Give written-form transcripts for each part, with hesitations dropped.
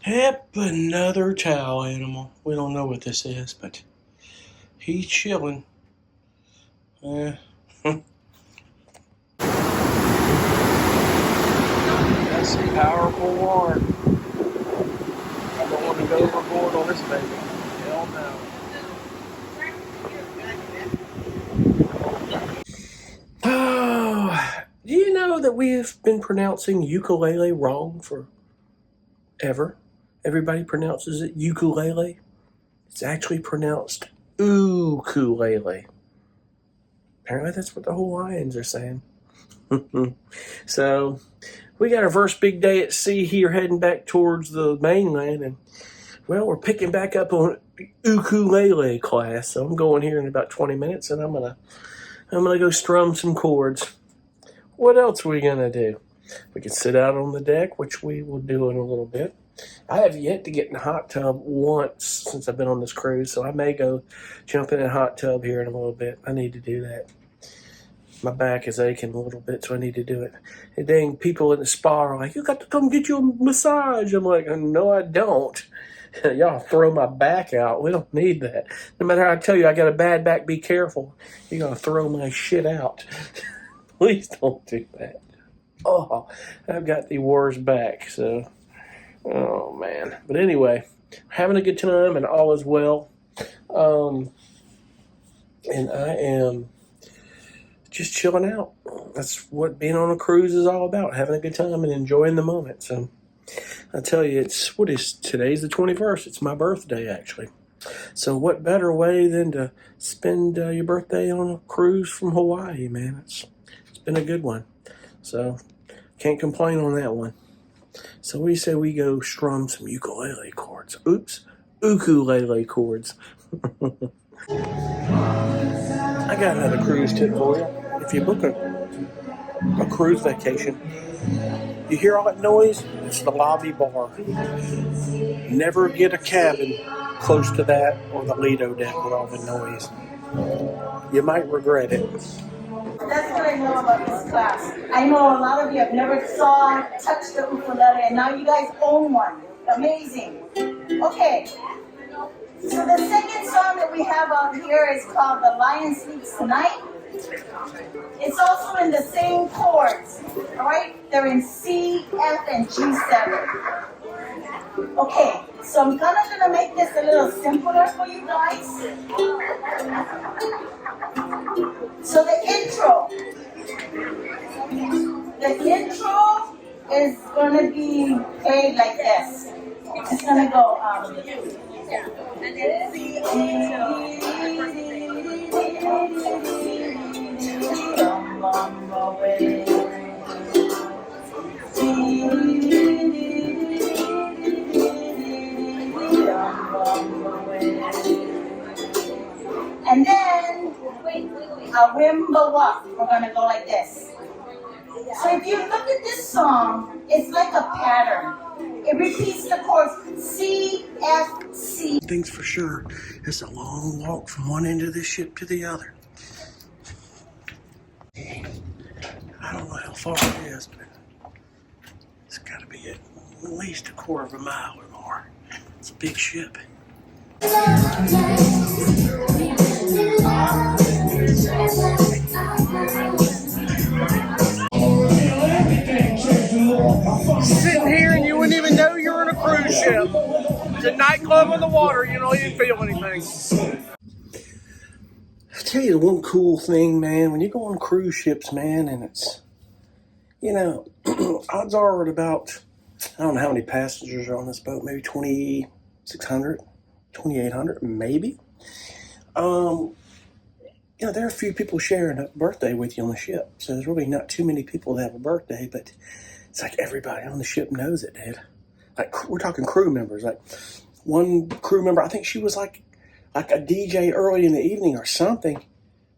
Yep, another towel animal. We don't know what this is, but he's chilling. That's some powerful water. I don't want to go overboard on this baby. Hell no. Oh, do you know that we have been pronouncing ukulele wrong forever? Everybody pronounces it ukulele. It's actually pronounced ukulele. Apparently that's what the Hawaiians are saying. So we got our first big day at sea here heading back towards the mainland, and well, we're picking back up on ukulele class. So I'm going here in about 20 minutes, and I'm gonna go strum some chords. What else are we gonna do? We can sit out on the deck, which we will do in a little bit. I have yet to get in the hot tub once since I've been on this cruise, so I may go jump in a hot tub here in a little bit. I need to do that. My back is aching a little bit, so I need to do it. And dang, people in the spa are like, you got to come get you a massage. I'm like, no, I don't. Y'all throw my back out. We don't need that. No matter how I tell you I got a bad back, be careful. You're going to throw my shit out. Please don't do that. Oh, I've got the worst back, so... Oh, man. But anyway, having a good time and all is well. And I am just chilling out. That's what being on a cruise is all about, having a good time and enjoying the moment. So I tell you, today's the 21st. It's my birthday, actually. So what better way than to spend your birthday on a cruise from Hawaii, man? It's been a good one. So can't complain on that one. So we say we go strum some ukulele chords. Oops, ukulele chords. I got another cruise tip for you. If you book a cruise vacation, you hear all that noise? It's the lobby bar. Never get a cabin close to that or the Lido deck with all the noise. You might regret it. That's what I know about this class. I know a lot of you have never touched the ukulele, and now you guys own one. Amazing. Okay. So the second song that we have out here is called The Lion Sleeps Tonight. It's also in the same chords. All right? They're in C, F, and G7. Okay. So I'm kind of going to make this a little simpler for you guys. So the intro is going to be played like this. It's going to go, and then a wimba-wop. We're going to go like this. So if you look at this song, it's like a pattern. It repeats the chords C, F, C. Things for sure. It's a long walk from one end of the ship to the other. I don't know how far it is, but it's got to be at least a quarter of a mile or more. It's a big ship. Sitting here and you wouldn't even know you're in a cruise ship. It's a nightclub on the water. You don't even feel anything. I'll tell you one cool thing, man. When you go on cruise ships, man, and it's, odds are at about, I don't know how many passengers are on this boat, maybe 2,600, 2,800, maybe. There are a few people sharing a birthday with you on the ship. So there's really not too many people that have a birthday, but it's like everybody on the ship knows it, dude. Like, we're talking crew members. Like, one crew member, I think she was like a DJ early in the evening or something,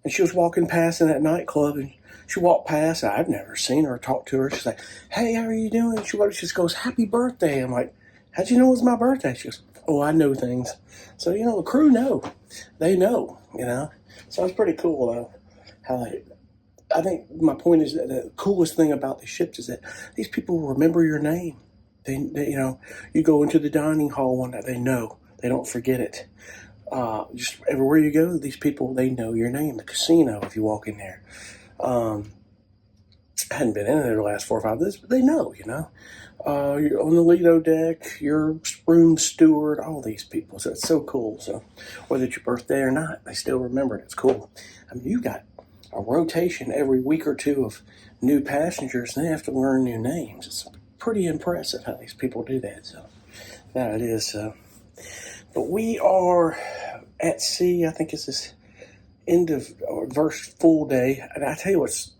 and she was walking past in that nightclub, and she walked past, and I've never seen her or talked to her. She's like, hey, how are you doing? She just goes, happy birthday. I'm like, how'd you know it was my birthday? She goes, oh, I know things. So, the crew know. They know, So it's pretty cool, though, I think my point is that the coolest thing about the ships is that these people remember your name. You go into the dining hall one night, they know. They don't forget it. Just everywhere you go, these people, they know your name. The casino, if you walk in there. I hadn't been in there the last 4 or 5 days, but they know, You're on the Lido deck, your room steward, all these people. So it's so cool. So whether it's your birthday or not, they still remember it. It's cool. I mean, you got a rotation every week or two of new passengers, and they have to learn new names. It's pretty impressive how these people do that. So that it is. But we are at sea. I think it's this end of first full day. And I tell you what's,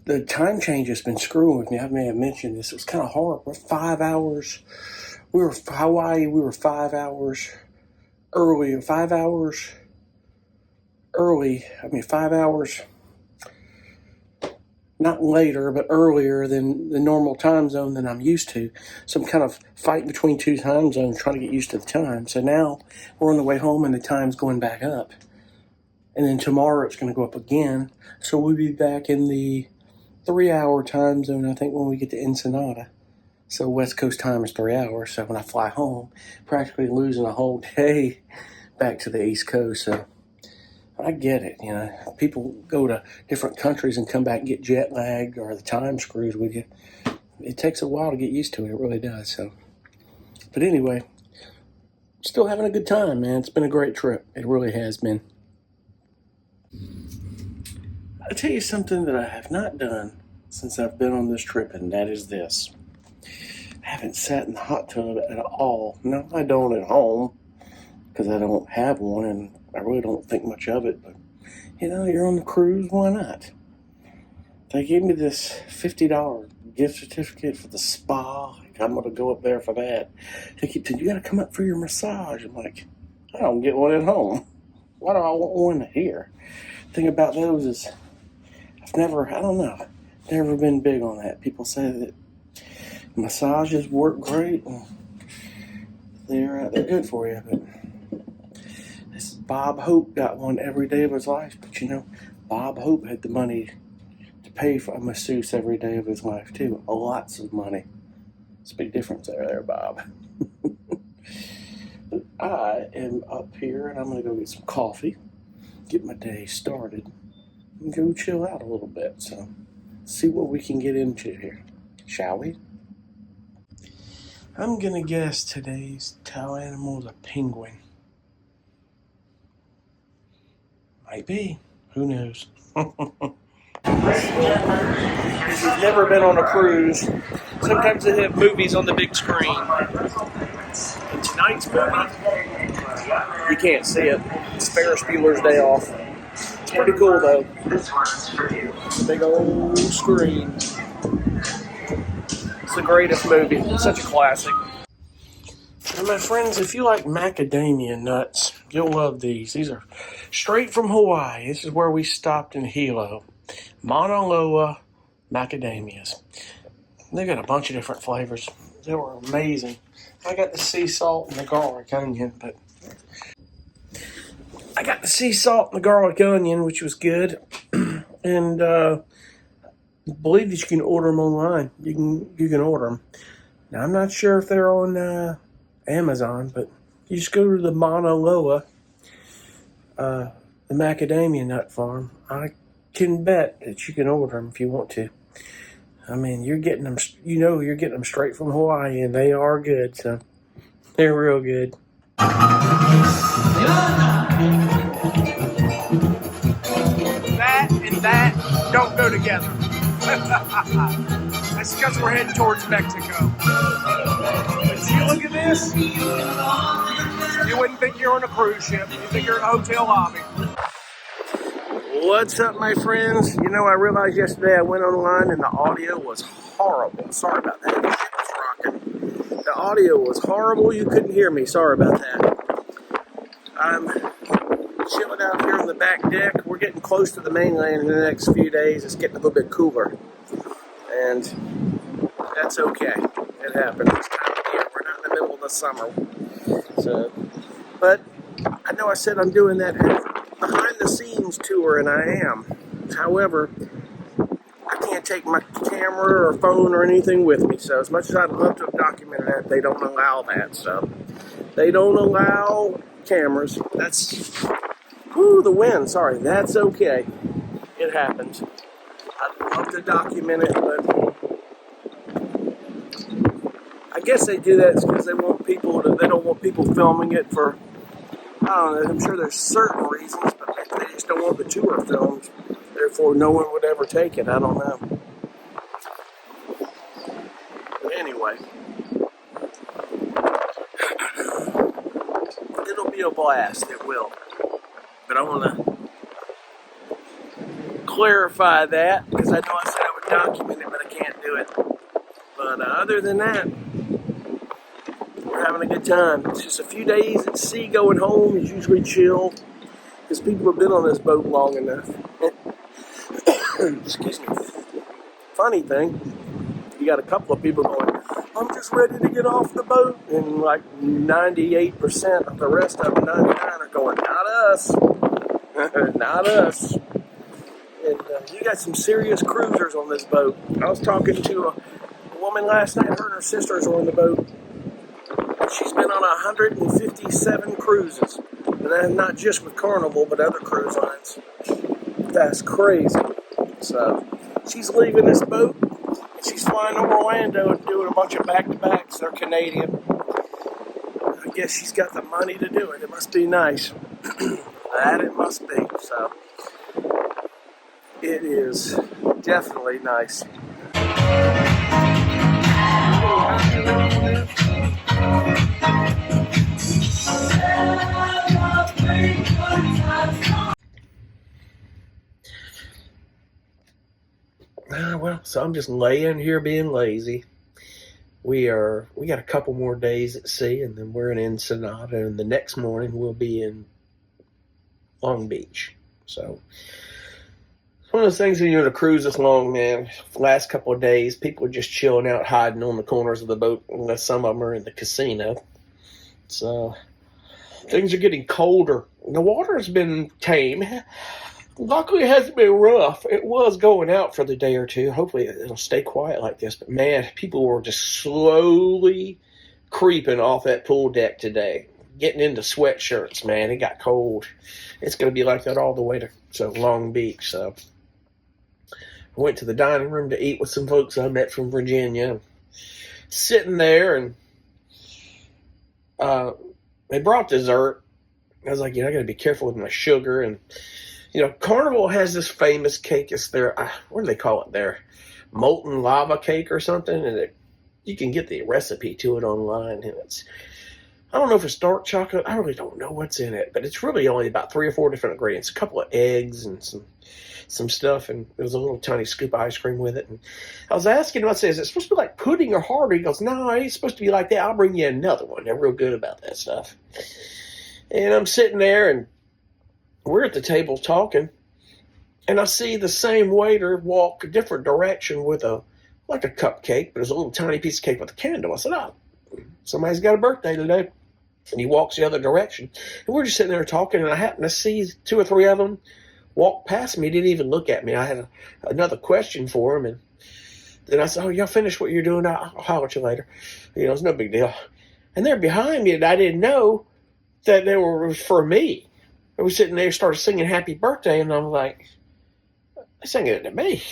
the time change has been screwing with me. I may have mentioned this. It was kind of hard. We're 5 hours. We were Hawaii. We were 5 hours early. 5 hours early. 5 hours, not later, but earlier than the normal time zone that I'm used to. So I'm kind of fighting between two time zones, trying to get used to the time. So now we're on the way home and the time's going back up. And then tomorrow it's going to go up again. So we'll be back in the 3-hour time zone, I think, when we get to Ensenada. So West Coast time is 3 hours. So when I fly home, practically losing a whole day back to the East Coast. So I get it. People go to different countries and come back and get jet lagged, or the time screws with you. It takes a while to get used to it. It really does. So, but anyway, still having a good time, man. It's been a great trip. It really has been. I'll tell you something that I have not done since I've been on this trip, and that is this. I haven't sat in the hot tub at all. No, I don't at home, because I don't have one, and I really don't think much of it. But, you're on the cruise, why not? They gave me this $50 gift certificate for the spa. I'm going to go up there for that. They keep saying, you got to come up for your massage. I'm like, I don't get one at home. Why do I want one here? The thing about those is, never been big on that. People say that massages work great and they're good for you, but this Bob Hope got one every day of his life. But Bob Hope had the money to pay for a masseuse every day of his life too. Lots of money. It's a big difference there, Bob. But I am up here and I'm going to go get some coffee, get my day started, and go chill out a little bit. So, see what we can get into here, shall we? I'm gonna guess today's tail animal is a penguin. Might be. Who knows? If you've never been on a cruise, sometimes they have movies on the big screen. And tonight's movie, you can't see it. It's Ferris Bueller's Day Off. It's pretty cool though. Big old screen. It's the greatest movie. It's such a classic. And my friends, if you like macadamia nuts, you'll love these. These are straight from Hawaii. This is where we stopped in Hilo. Mauna Loa macadamias. They got a bunch of different flavors. They were amazing. I got the sea salt and the garlic onion, but I got the sea salt and the garlic onion, which was good. And I believe that you can order them online. You can order them. Now, I'm not sure if they're on Amazon, but you just go to the Mauna Loa, the macadamia nut farm. I can bet that you can order them if you want to. I mean, you're getting them, you're getting them straight from Hawaii, and they are good, so they're real good. That and that don't go together. That's because we're heading towards Mexico. But you look at this, you wouldn't think you're on a cruise ship. You think you're in a hotel lobby. What's up, my friends? I realized yesterday I went online and the audio was horrible. Sorry about that. The ship was rocking. The audio was horrible. You couldn't hear me. Sorry about that. I'm chilling out here on the back deck. We're getting close to the mainland in the next few days. It's getting a little bit cooler. And that's okay. It happens this time of year. We're not in the middle of the summer. So, but I know I said I'm doing that behind the scenes tour, and I am. However, I can't take my camera or phone or anything with me. So as much as I'd love to have documented that, they don't allow that. So they don't allow cameras. That's, the wind, sorry. That's okay. It happens. I'd love to document it, but I guess they do that because they don't want people filming it for, I don't know, I'm sure there's certain reasons, but they just don't want the tour filmed. Therefore, no one would ever take it. I don't know. But anyway, it'll be a blast. It will. But I want to clarify that because I know I said I would document it, but I can't do it. But other than that, we're having a good time. It's just a few days at sea. Going home is usually chill because people have been on this boat long enough. Excuse me. Funny thing, you got a couple of people going, I'm just ready to get off the boat. And like 98% of the rest of them, 99 are going, not us. Not us. And you got some serious cruisers on this boat. I was talking to a woman last night. Her and her sisters were on the boat. She's been on 157 cruises. And that's not just with Carnival, but other cruise lines. That's crazy. So she's leaving this boat. She's flying to Orlando and doing a bunch of back-to-backs. They're Canadian. I guess she's got the money to do it. It must be nice. That it must be. So it is definitely nice. Well, so I'm just laying here being lazy. We got a couple more days at sea, and then we're in Ensenada, and the next morning we'll be in Long Beach. So it's one of those things when you're on a cruise this long, man. The last couple of days, people are just chilling out, hiding on the corners of the boat, unless some of them are in the casino. So things are getting colder. The water's been tame. Luckily, it hasn't been rough. It was going out for the day or two. Hopefully, it'll stay quiet like this. But, man, people were just slowly creeping off that pool deck today, getting into sweatshirts, man. It got cold. It's going to be like that all the way to Long Beach. So I went to the dining room to eat with some folks I met from Virginia. Sitting there, and they brought dessert. I was like, I got to be careful with my sugar. And Carnival has this famous cake. It's their, what do they call it there? Molten lava cake or something. And you can get the recipe to it online. And I don't know if it's dark chocolate. I really don't know what's in it. But it's really only about 3 or 4 different ingredients. A couple of eggs and some stuff. And there was a little tiny scoop of ice cream with it. And I was asking him, I said, is it supposed to be like pudding or harder? He goes, no, it ain't supposed to be like that. I'll bring you another one. They're real good about that stuff. And I'm sitting there, and we're at the table talking, and I see the same waiter walk a different direction with a cupcake, but it's a little tiny piece of cake with a candle. I said, somebody's got a birthday today. And he walks the other direction. And we're just sitting there talking, and I happened to see 2 or 3 of them walk past me. He didn't even look at me. I had another question for him, and then I said, y'all finish what you're doing. I'll holler at you later. It's no big deal. And they're behind me, and I didn't know that they were for me. I was sitting there, started singing happy birthday, and I'm like, they sang it to me.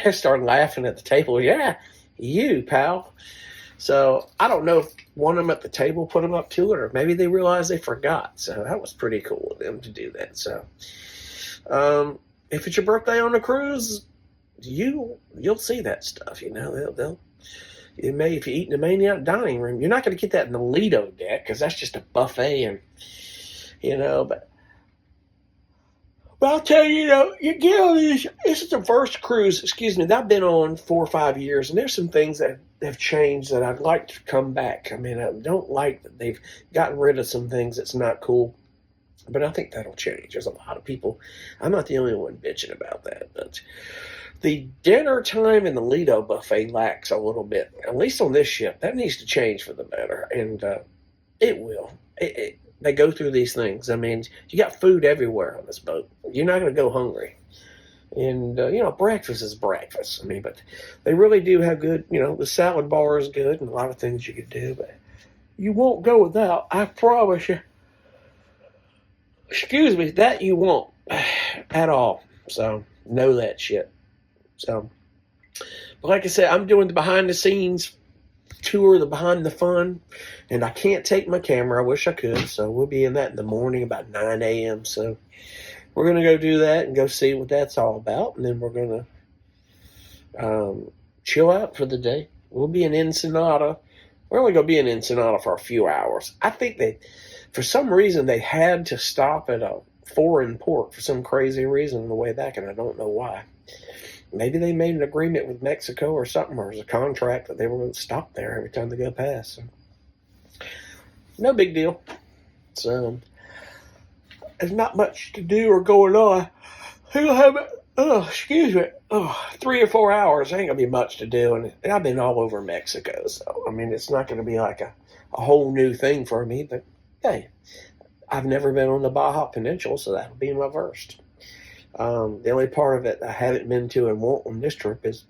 I started laughing at the table. Yeah, you, pal. So I don't know if one of them at the table put them up to it, or maybe they realized they forgot. So that was pretty cool of them to do that. So if it's your birthday on a cruise, you'll see that stuff. If you eat in the main dining room, you're not going to get that in the Lido deck because that's just a buffet, and But I'll tell you, you get on these, this is the first cruise, that I've been on 4 or 5 years, and there's some things that have changed that I'd like to come back. I mean, I don't like that they've gotten rid of some things that's not cool, but I think that'll change. There's a lot of people, I'm not the only one bitching about that, but the dinner time in the Lido buffet lacks a little bit, at least on this ship. That needs to change for the better, and it will. They go through these things. I mean, you got food everywhere on this boat. You're not going to go hungry. And, breakfast is breakfast. I mean, but they really do have good, the salad bar is good and a lot of things you could do, but you won't go without. I promise you. Excuse me, that you won't at all. So, know that shit. So, but like I said, I'm doing the behind the scenes tour, the behind the fun, and I can't take my camera. I wish I could. So, we'll be in that in the morning about 9 a.m. So, we're going to go do that and go see what that's all about. And then we're going to chill out for the day. We'll be in Ensenada. We're only going to be in Ensenada for a few hours. I think for some reason, they had to stop at a foreign port for some crazy reason on the way back, and I don't know why. Maybe they made an agreement with Mexico or something, or it was a contract that they were going to stop there every time they go past. So, no big deal. So, there's not much to do or going on. He'll have, 3 or 4 hours. Ain't gonna be much to do, and I've been all over Mexico, so I mean, it's not gonna be like a whole new thing for me. But hey, I've never been on the Baja Peninsula, so that'll be my first. The only part of it I haven't been to and won't on this trip is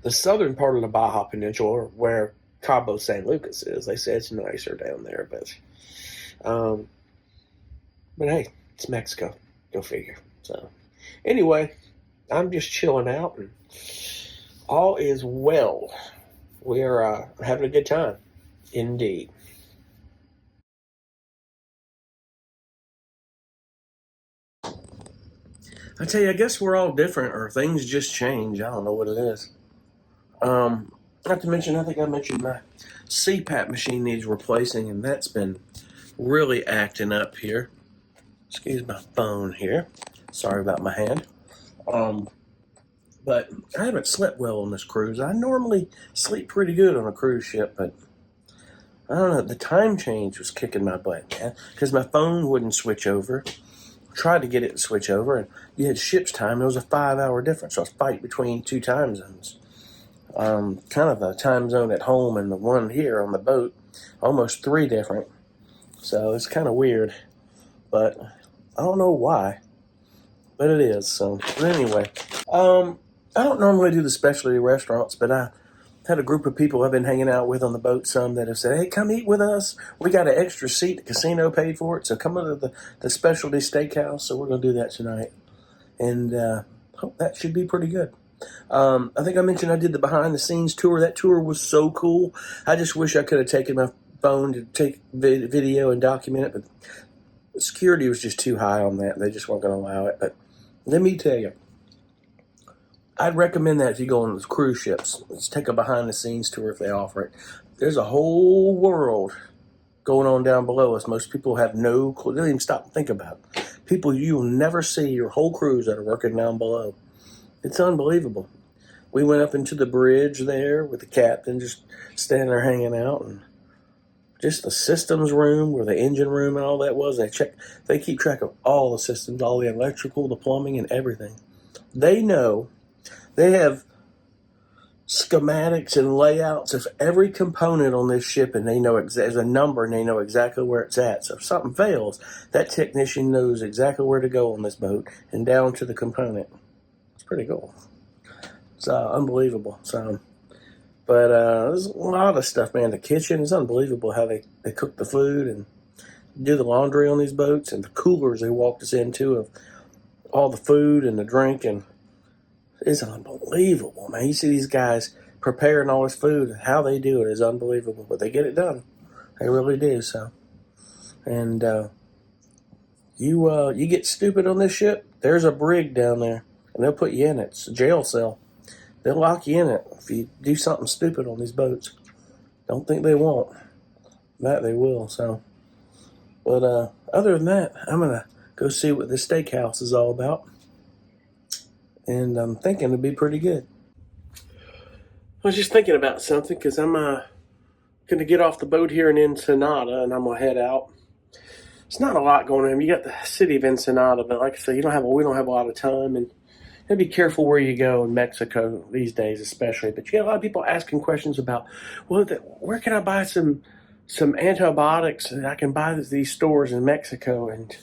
the southern part of the Baja Peninsula, where Cabo San Lucas is. They say it's nicer down there, but hey, it's Mexico. Go figure. So, anyway, I'm just chilling out, and all is well. We are having a good time, indeed. I tell you, I guess we're all different, or things just change. I don't know what it is. Not to mention, I think I mentioned my CPAP machine needs replacing, and that's been really acting up here. Excuse my phone here. Sorry about my hand. But I haven't slept well on this cruise. I normally sleep pretty good on a cruise ship, but I don't know. The time change was kicking my butt, man, because my phone wouldn't switch over. Tried to get it to switch over, and you had ship's time. There was a 5-hour difference. So I was fighting between two time zones. Kind of the time zone at home and the one here on the boat, almost 3 different. So it's kind of weird, but I don't know why, but it is. So but anyway, I don't normally do the specialty restaurants, but I had a group of people I've been hanging out with on the boat, some that have said, hey, come eat with us. We got an extra seat. The casino paid for it, so come into the specialty steakhouse. So we're going to do that tonight, and hope that should be pretty good. I think I mentioned I did the behind-the-scenes tour. That tour was so cool. I just wish I could have taken my phone to take video and document it, but security was just too high on that. They just weren't going to allow it. But let me tell you, I'd recommend that if you go on those cruise ships. Let's take a behind-the-scenes tour if they offer it. There's a whole world going on down below us. Most people have no clue. They don't even stop and think about it. People you will never see your whole cruise that are working down below. It's unbelievable. We went up into the bridge there with the captain just standing there hanging out, and just the systems room where the engine room and all that was. They keep track of all the systems, all the electrical, the plumbing, and everything. They know. They have schematics and layouts of every component on this ship, and they know there's a number, and they know exactly where it's at. So if something fails, that technician knows exactly where to go on this boat and down to the component. It's pretty cool. It's unbelievable. So, but there's a lot of stuff, man. The kitchen is unbelievable how they cook the food and do the laundry on these boats, and the coolers they walked us into of all the food and the drink, and it's unbelievable, man. You see these guys preparing all this food, and how they do it is unbelievable, but they get it done. They really do. So, and you get stupid on this ship, there's a brig down there, and they'll put you in it. It's a jail cell. They'll lock you in it if you do something stupid on these boats. Don't think they won't. That they will. So, but other than that, I'm gonna go see what this steakhouse is all about, and I'm thinking it'd be pretty good. I was just thinking about something because I'm gonna get off the boat here in Ensenada, and I'm gonna head out. It's not a lot going on. You got the city of Ensenada, but like I said, we don't have a lot of time, and you be careful where you go in Mexico these days, especially. But you get a lot of people asking questions about, well, where can I buy some antibiotics that I can buy at these stores in Mexico? And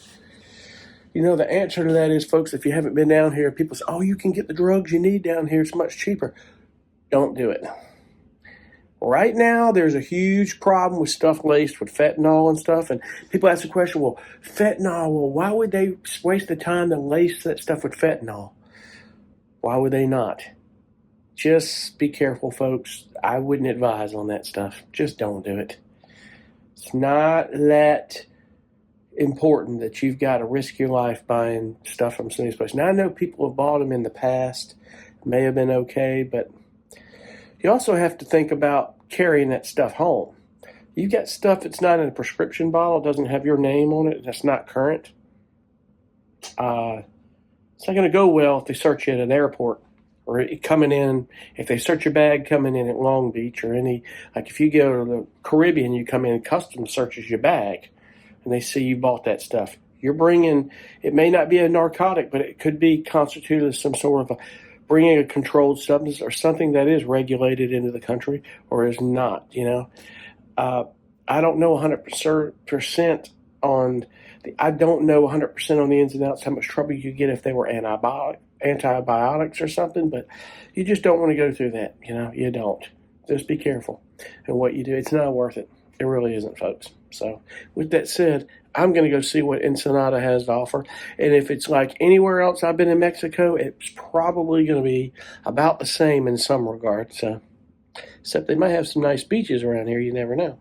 You know, the answer to that is, folks, if you haven't been down here, people say, oh, you can get the drugs you need down here. It's much cheaper. Don't do it. Right now, there's a huge problem with stuff laced with fentanyl and stuff. And people ask the question, well, fentanyl, well, why would they waste the time to lace that stuff with fentanyl? Why would they not? Just be careful, folks. I wouldn't advise on that stuff. Just don't do it. It's not that important that you've got to risk your life buying stuff from some of these places. Now, I know people have bought them in the past. It may have been okay, but you also have to think about carrying that stuff home. You've got stuff that's not in a prescription bottle, doesn't have your name on it, that's not current. It's not going to go well if they search you at an airport or coming in, if they search your bag coming in at Long Beach or any, like if you go to the Caribbean, you come in and customs searches your bag and they see you bought that stuff. You're bringing, it may not be a narcotic, but it could be constituted as some sort of bringing a controlled substance or something that is regulated into the country or is not, you know. I don't know 100% on I don't know 100% on the ins and outs how much trouble you get if they were antibiotics or something, but you just don't want to go through that, you know. You don't. Just be careful in what you do. It's not worth it. It really isn't, folks. So with that said, I'm going to go see what Ensenada has to offer. And if it's like anywhere else I've been in Mexico, it's probably going to be about the same in some regard. So, except they might have some nice beaches around here. You never know.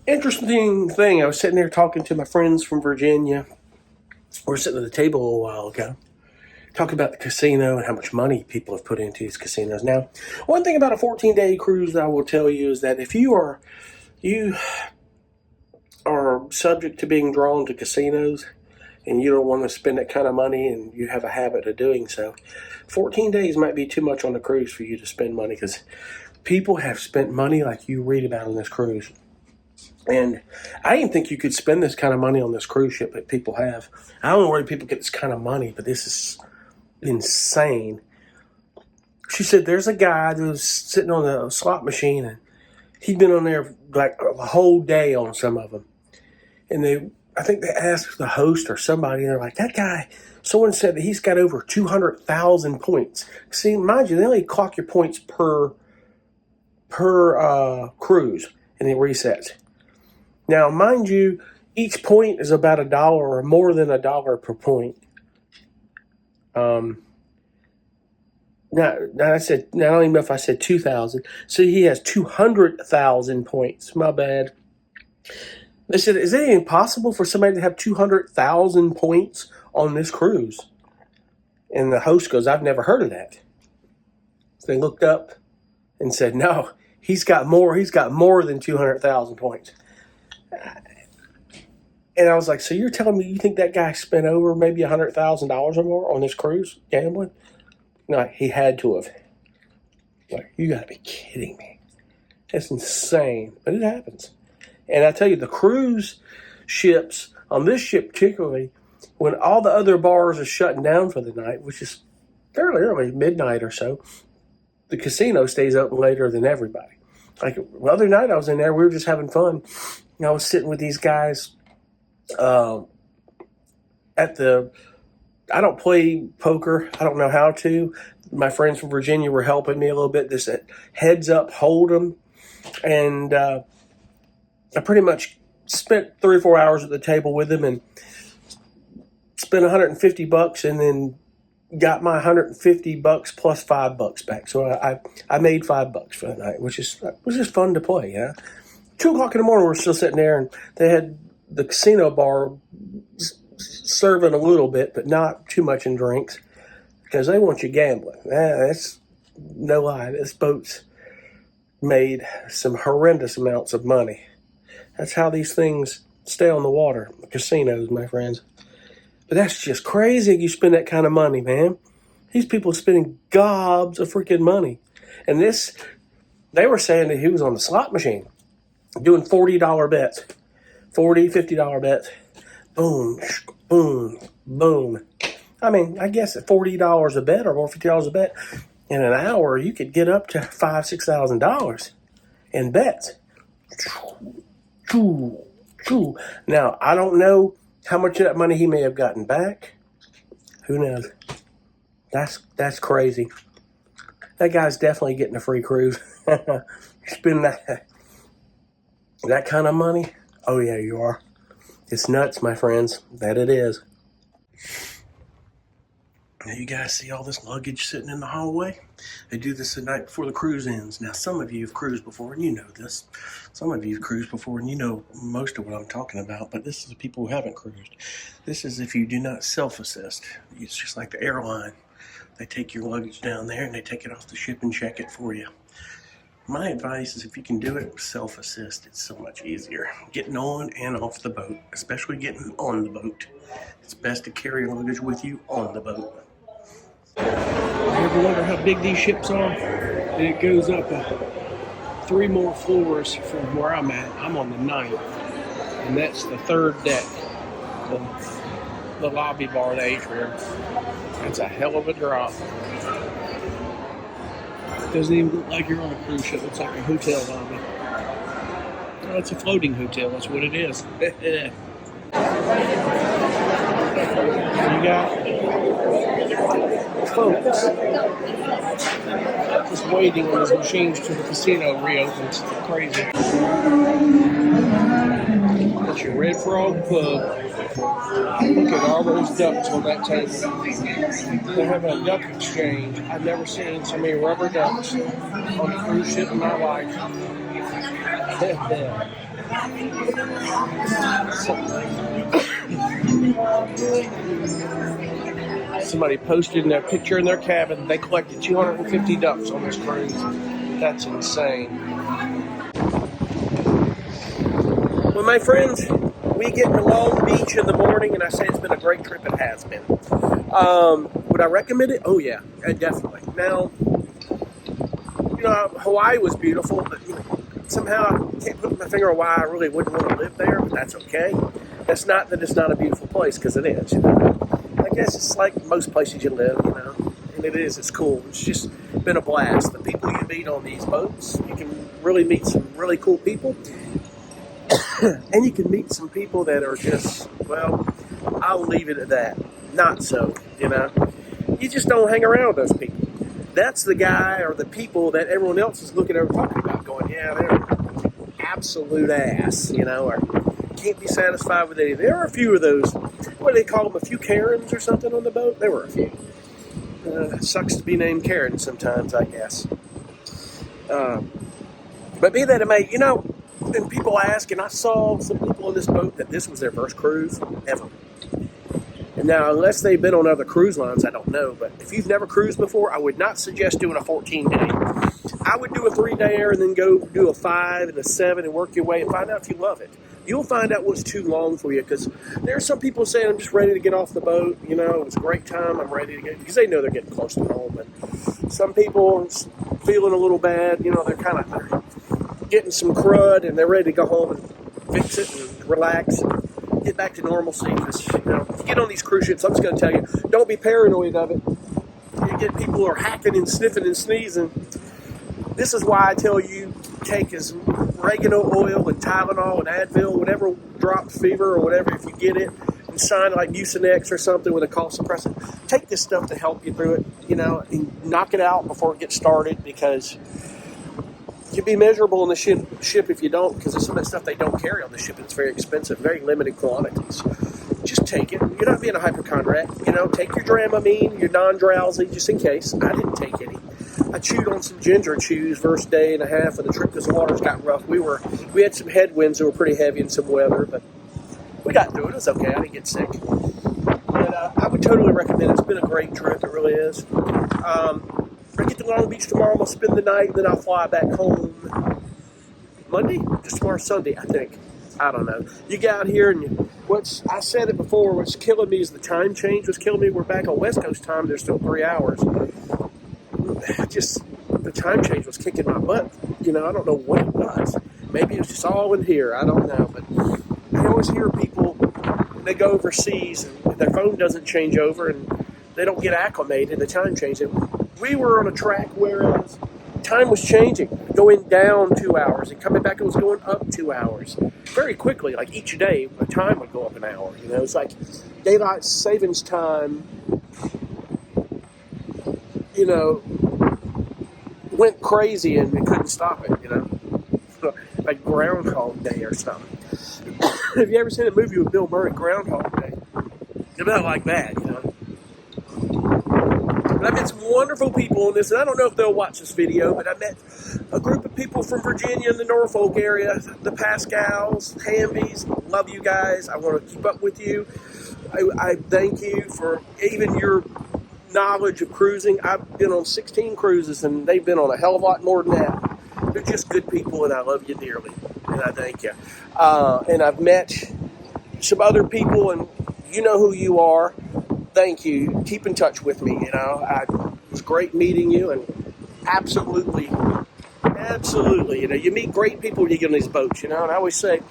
Interesting thing. I was sitting there talking to my friends from Virginia. We were sitting at the table a little while ago, talking about the casino and how much money people have put into these casinos. Now, one thing about a 14-day cruise that I will tell you is that if you are subject to being drawn to casinos and you don't want to spend that kind of money and you have a habit of doing so, 14 days might be too much on the cruise for you to spend money, because people have spent money like you read about on this cruise. And I didn't think you could spend this kind of money on this cruise ship, but people have. I don't know where people get this kind of money, but this is insane. She said there's a guy that was sitting on a slot machine, and he'd been on there like a whole day on some of them. And I think they asked the host or somebody, and they're like, that guy, someone said that he's got over 200,000 points. See, mind you, they only clock your points per cruise, and it resets. Now, mind you, each point is about $1 or more than $1 per point. Now I said, I don't even know if I said 2,000. So he has 200,000 points. My bad. They said, is it even possible for somebody to have 200,000 points on this cruise? And the host goes, I've never heard of that. So they looked up and said, no, he's got more. He's got more than 200,000 points. And I was like, so you're telling me you think that guy spent over maybe $100,000 or more on this cruise gambling? No, he had to have. Like, you got to be kidding me. That's insane. But it happens. And I tell you, the cruise ships, on this ship particularly, when all the other bars are shutting down for the night, which is fairly early, midnight or so, the casino stays open later than everybody. Like the other night I was in there, we were just having fun. I was sitting with these guys I don't play poker. I don't know how to. My friends from Virginia were helping me a little bit. This heads up hold'em. And I pretty much spent 3 or 4 hours at the table with them and spent $150 and then got my $150 plus $5 back. So I made $5 for the night, which was just fun to play. Yeah. 2 o'clock in the morning, we're still sitting there, and they had the casino bar serving a little bit, but not too much in drinks, because they want you gambling. That's no lie. This boat's made some horrendous amounts of money. That's how these things stay on the water, the casinos, my friends. But that's just crazy. You spend that kind of money, man. These people are spending gobs of freaking money. And they were saying that he was on the slot machine doing $40 bets. $40, $50 bets. Boom, boom, boom. I mean, I guess at $40 a bet or more, $50 a bet, in an hour, you could get up to $5,000, $6,000 in bets. Now, I don't know How much of that money he may have gotten back, who knows? That's crazy. That guy's definitely getting a free cruise. Spend that kind of money? Oh yeah, you are. It's nuts, my friends. That it is. Now you guys see all this luggage sitting in the hallway? They do this the night before the cruise ends. Now some of you have cruised before and you know this. Some of you have cruised before and you know most of what I'm talking about, but this is the people who haven't cruised. This is if you do not self-assist. It's just like the airline. They take your luggage down there and they take it off the ship and check it for you. My advice is if you can do it self-assist, it's so much easier. Getting on and off the boat, especially getting on the boat. It's best to carry your luggage with you on the boat. You ever wonder how big these ships are? And it goes up 3 more floors from where I'm at. I'm on the 9th, and that's the 3rd deck, the lobby bar, the atrium. That's a hell of a drop. It doesn't even look like you're on a cruise ship. It's like a hotel lobby. Well, it's a floating hotel. That's what it is. You got folks just waiting on these machines till the casino reopens. Crazy. That's your Red Frog Pub. Look at all those ducks on that table. They're having a duck exchange. I've never seen so many rubber ducks on a cruise ship in my life. Somebody posted in their picture in their cabin they collected 250 ducks on this cruise. That's insane. Well, my friends, we get to Long Beach in the morning, and I say it's been a great trip. It has been. Would I recommend it? Oh yeah, definitely. Now, Hawaii was beautiful, but somehow I can't put my finger on why I really wouldn't want to live there, but that's okay. That's not that it's not a beautiful place, because it is. I guess it's like most places you live, and it is. It's cool. It's just been a blast. The people you meet on these boats, you can really meet some really cool people, and you can meet some people that are just, well, I'll leave it at that. Not so, You just don't hang around those people. That's the guy or the people that everyone else is looking over talking about, going, yeah, they're absolute ass, or can't be satisfied with anything. There are a few of those, what do they call them, a few Karens or something on the boat? There were a few. Sucks to be named Karen sometimes, I guess. But be that it may, and people ask, and I saw some people on this boat that this was their first cruise ever. And now, unless they've been on other cruise lines, I don't know. But if you've never cruised before, I would not suggest doing a 14-day. I would do a 3-dayer and then go do a 5 and a 7 and work your way and find out if you love it. You'll find out what's too long for you, because there are some people saying, I'm just ready to get off the boat. It was a great time. I'm ready to get, because they know they're getting close to home. And some people feeling a little bad. They're kind of getting some crud and they're ready to go home and fix it and relax and get back to normalcy. Because, if you get on these cruise ships, I'm just going to tell you, don't be paranoid of it. You get people who are hacking and sniffing and sneezing. This is why I tell you, take as oregano oil and Tylenol and Advil, whatever drops fever or whatever, if you get it, and sign like Mucinex or something with a cough suppressant. Take this stuff to help you through it, and knock it out before it gets started, because you'd be miserable on the ship if you don't, because there's some of that stuff they don't carry on the ship. It's very expensive, very limited quantities. Just take it. You're not being a hypochondriac. Take your Dramamine, your non-drowsy, just in case. I didn't take any. I chewed on some ginger chews first day and a half of the trip because the waters got rough. We had some headwinds that were pretty heavy and some weather, but we got through it. It was okay. I didn't get sick. But I would totally recommend it. It's been a great trip. It really is. I get to Long Beach tomorrow. I'm going to spend the night, and then I'll fly back home Monday? Just tomorrow, Sunday, I think. I don't know. You get out here, and I said it before, what's killing me is the time change. What's killing me, we're back on West Coast time. There's still 3 hours. Just the time change was kicking my butt. I don't know what it was. Maybe it's just all in here. I don't know. But I always hear people, when they go overseas and their phone doesn't change over and they don't get acclimated, the time change. We were on a track whereas time was changing, going down 2 hours, and coming back, it was going up 2 hours. Very quickly, like each day, the time would go up an hour. You know, it's like daylight savings time, you know, went crazy and we couldn't stop it, you know, like Groundhog Day or something. Have you ever seen a movie with Bill Murray, Groundhog Day? It's about like that, you know. But I met some wonderful people on this, and I don't know if they'll watch this video, but I met a group of people from Virginia and the Norfolk area, the Pascals, Hambies. Love you guys. I want to keep up with you. I thank you for even your knowledge of cruising. I've been on 16 cruises, and they've been on a hell of a lot more than that. They're just good people, and I love you dearly, and I thank you. And I've met some other people, and you know who you are. Thank you. Keep in touch with me. You know, it was great meeting you, and absolutely. You know, you meet great people when you get on these boats. You know, and I always say,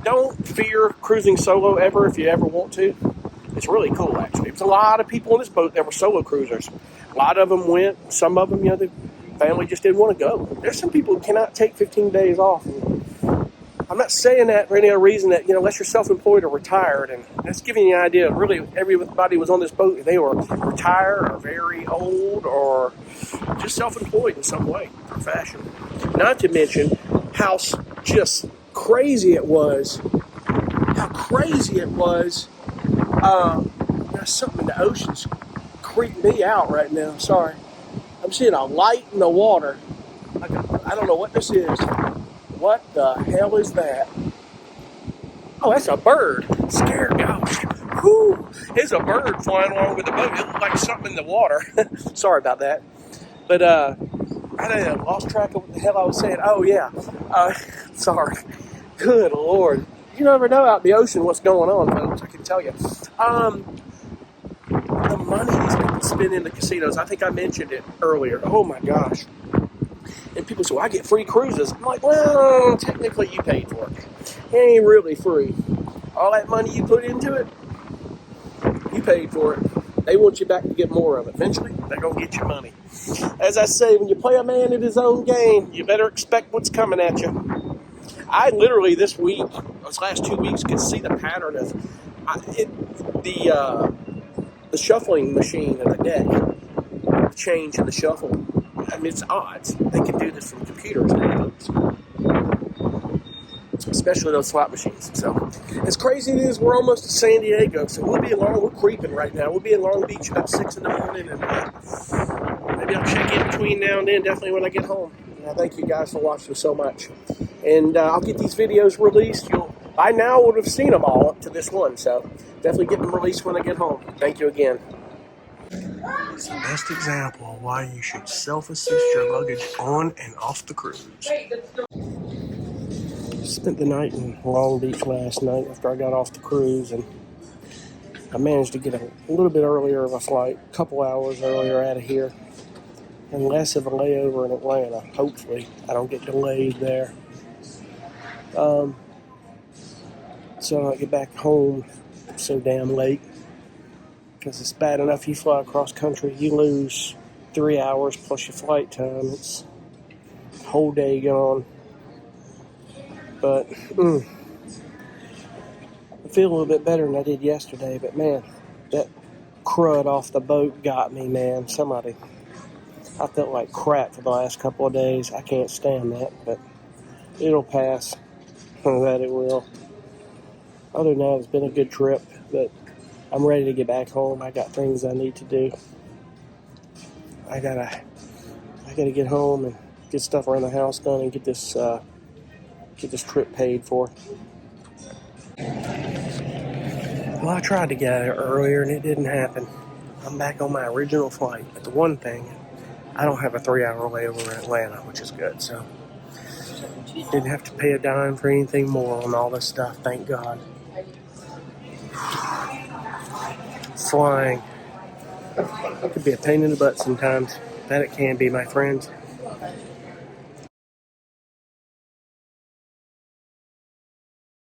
don't fear cruising solo ever if you ever want to. It's really cool, actually. There's a lot of people on this boat that were solo cruisers. A lot of them went. Some of them, you know, the family just didn't want to go. There's some people who cannot take 15 days off. I'm not saying that for any other reason that, you know, unless you're self-employed or retired, and that's giving you an idea. Really, everybody was on this boat. They were retired or very old or just self-employed in some way or fashion. Not to mention how just crazy it was. How crazy it was. There's something in the ocean's creeping me out right now. Sorry. I'm seeing a light in the water. I don't know what this is. What the hell is that? Oh, that's a bird. Scared, gosh. Whew. There's a bird flying along with the boat. It looked like something in the water. Sorry about that. But, I lost track of what the hell I was saying. Oh, yeah. Sorry. Good Lord. You never know out in the ocean what's going on, folks. I can tell you. The money these people spend in the casinos, I think I mentioned it earlier. Oh, my gosh. And people say, well, I get free cruises. I'm like, well, technically you paid for it. It ain't really free. All that money you put into it, you paid for it. They want you back to get more of it. Eventually, they're going to get your money. As I say, when you play a man at his own game, you better expect what's coming at you. I literally this last 2 weeks, could see the pattern of the shuffling machine of the deck. Change in the shuffle. I mean, it's odds. They can do this from computers now, especially those slot machines. So, as crazy as it is, we're almost to San Diego, so we're creeping right now. We'll be in Long Beach about 6 in the morning, and maybe I'll check in between now and then, definitely when I get home. Thank you guys for watching so much. And I'll get these videos released. By now would have seen them all up to this one, so definitely get them released when I get home. Thank you again. It's the best example of why you should self-assist your luggage on and off the cruise. Spent the night in Long Beach last night after I got off the cruise, and I managed to get a little bit earlier of a flight, a couple hours earlier out of here, and less of a layover in Atlanta. Hopefully, I don't get delayed there. So I get back home so damn late. Because it's bad enough you fly across country, you lose 3 hours plus your flight time. It's a whole day gone. But I feel a little bit better than I did yesterday. But man, that crud off the boat got me, man. I felt like crap for the last couple of days. I can't stand that, but it'll pass. That it will. Other than that, it's been a good trip, but I'm ready to get back home. I got things I need to do. I gotta get home and get stuff around the house done and get this trip paid for. Well, I tried to get out of there earlier and it didn't happen. I'm back on my original flight. But the one thing, I don't have a 3-hour layover in Atlanta, which is good. So didn't have to pay a dime for anything more on all this stuff. Thank God. Flying could be a pain in the butt sometimes. That it can be, my friends.